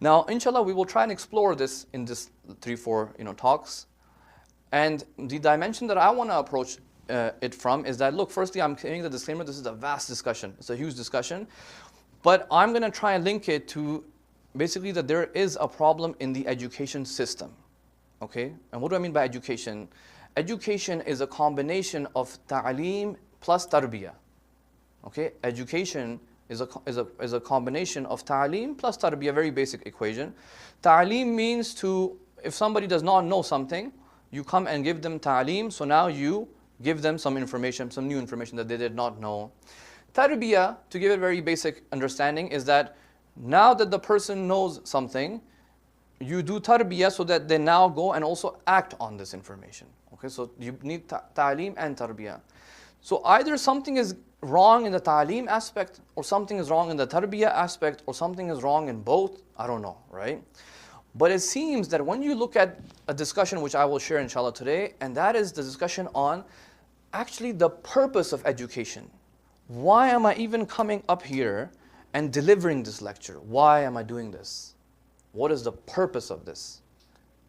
Now, inshallah, we will try and explore this in this 3-4 talks. And the dimension that I want to approach it from is that, look, firstly, I'm giving the disclaimer, this is a vast discussion. It's a huge discussion. But I'm going to try and link it to basically that there is a problem in the education system. Okay? And what do I mean by education? Education is a combination of ta'aleem plus tarbiyah. Okay? Education is a combination of ta'aleem plus tarbiyah, a very basic equation. Ta'aleem means if somebody does not know something, you come and give them ta'aleem, so now you give them some information, some new information that they did not know. Tarbiyah, to give it a very basic understanding, is that now that the person knows something, you do tarbiyah so that they now go and also act on this information. Okay, so you need ta'aleem and tarbiyah. So either something is wrong in the ta'aleem aspect, or something is wrong in the tarbiyah aspect, or something is wrong in both. I don't know, right? But it seems that when you look at a discussion which I will share inshallah today, and that is the discussion on actually the purpose of education. Why am I even coming up here and delivering this lecture? Why am I doing this? What is the purpose of this?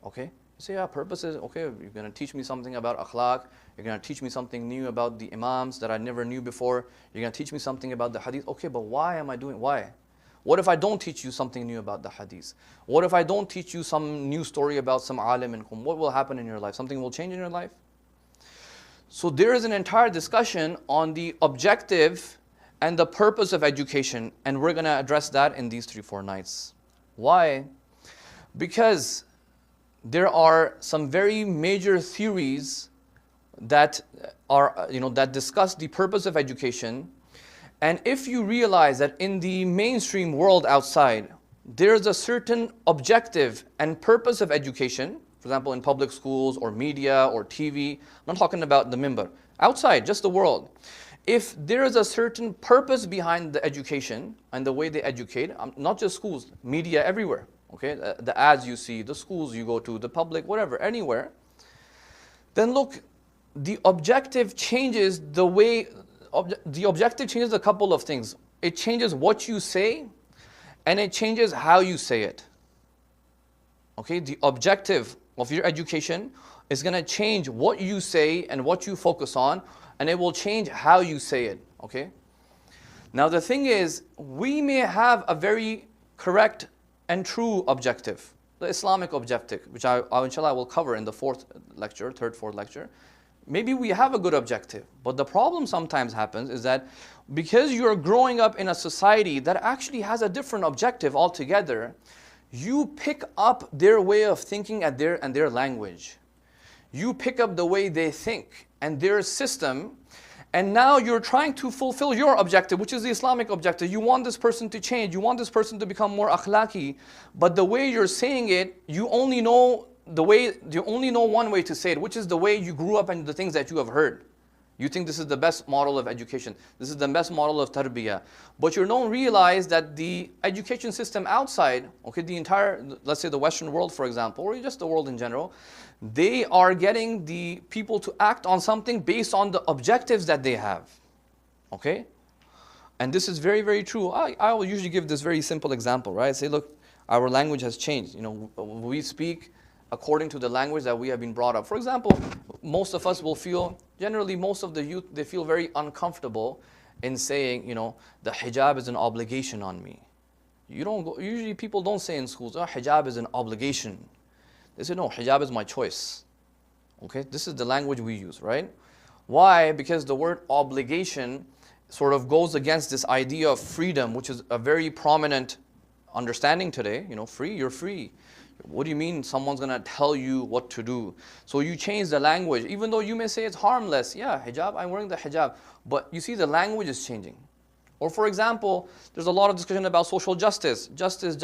Okay? You say, yeah, purpose is, okay, you're going to teach me something about akhlaq. You're going to teach me something new about the imams that I never knew before. You're going to teach me something about the hadith. Okay, but why am I doing, why? What if I don't teach you something new about the hadith? What if I don't teach you some new story about some alim in Qum? What will happen in your life? Something will change in your life? So there is an entire discussion on the objective and the purpose of education, and we're going to address that in these 3-4 nights. Why? Because there are some very major theories that are, that discuss the purpose of education. And if you realize that in the mainstream world outside, there's a certain objective and purpose of education, for example, in public schools or media or TV, I'm not talking about the mimbar, outside, just the world. If there is a certain purpose behind the education and the way they educate, not just schools, media everywhere, okay, the ads you see, the schools you go to, the public, whatever, anywhere, then look, the objective changes the way, the objective changes a couple of things. It changes what you say, and it changes how you say it. Okay, the objective of your education is going to change what you say and what you focus on, and it will change how you say it. Okay. Now the thing is, we may have a very correct and true objective, the Islamic objective, which I inshallah will cover in the third, fourth lecture. Maybe we have a good objective, but the problem sometimes happens is that because you're growing up in a society that actually has a different objective altogether, you pick up their way of thinking and their language. You pick up the way they think and their system, and now you're trying to fulfill your objective, which is the Islamic objective. You want this person to change, you want this person to become more akhlaqi, but the way you're saying it, you only know one way to say it, which is the way you grew up and the things that you have heard. You think this is the best model of education. This is the best model of tarbiyah. But you don't realize that the education system outside, okay, the entire, let's say the Western world, for example, or just the world in general, they are getting the people to act on something based on the objectives that they have. Okay? And this is very, very true. I will usually give this very simple example, right? Say, look, our language has changed. We speak according to the language that we have been brought up. For example, most of us will feel, generally most of the youth, they feel very uncomfortable in saying, the hijab is an obligation on me. Usually people don't say in schools, hijab is an obligation. They say, no, hijab is my choice. Okay, this is the language we use, right? Why? Because the word obligation sort of goes against this idea of freedom, which is a very prominent understanding today. Free, you're free. What do you mean someone's going to tell you what to do? So you change the language, even though you may say it's harmless. Yeah, hijab, I'm wearing the hijab. But you see the language is changing. Or for example, there's a lot of discussion about social justice. Justice.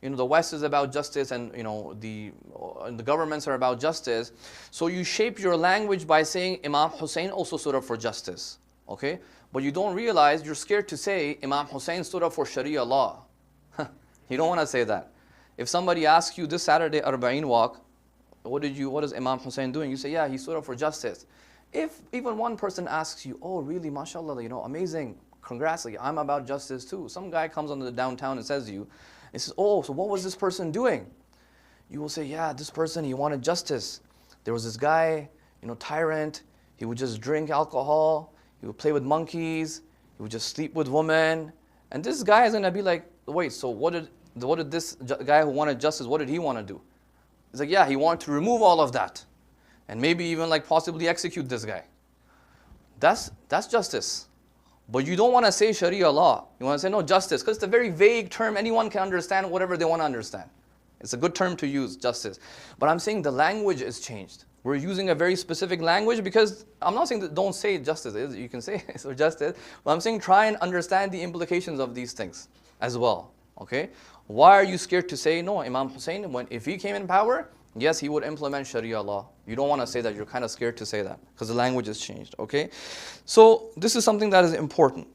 The West is about justice, and the governments are about justice. So you shape your language by saying Imam Hussein also stood up for justice. Okay? But you don't realize, you're scared to say Imam Hussein stood up for Sharia law. You don't want to say that. If somebody asks you this Saturday Arba'een walk, what is Imam Hussein doing? You say, yeah, he stood up for justice. If even one person asks you, oh really, mashallah, amazing, congrats, I'm about justice too. Some guy comes on the downtown and says to you, It says, oh, so what was this person doing? You will say, yeah, this person, he wanted justice. There was this guy, tyrant. He would just drink alcohol. He would play with monkeys. He would just sleep with women. And this guy is going to be like, wait, so what did this guy who wanted justice, what did he want to do? He's like, yeah, he wanted to remove all of that. And maybe even like possibly execute this guy. That's justice. But you don't want to say Sharia law. You want to say, no, justice. Because it's a very vague term. Anyone can understand whatever they want to understand. It's a good term to use, justice. But I'm saying the language is changed. We're using a very specific language because I'm not saying that don't say justice. You can say so justice. But I'm saying try and understand the implications of these things as well. Okay? Why are you scared to say, no, Imam Hussein, if he came in power, yes, he would implement Sharia law. You don't want to say that. You're kind of scared to say that because the language has changed. Okay? So this is something that is important.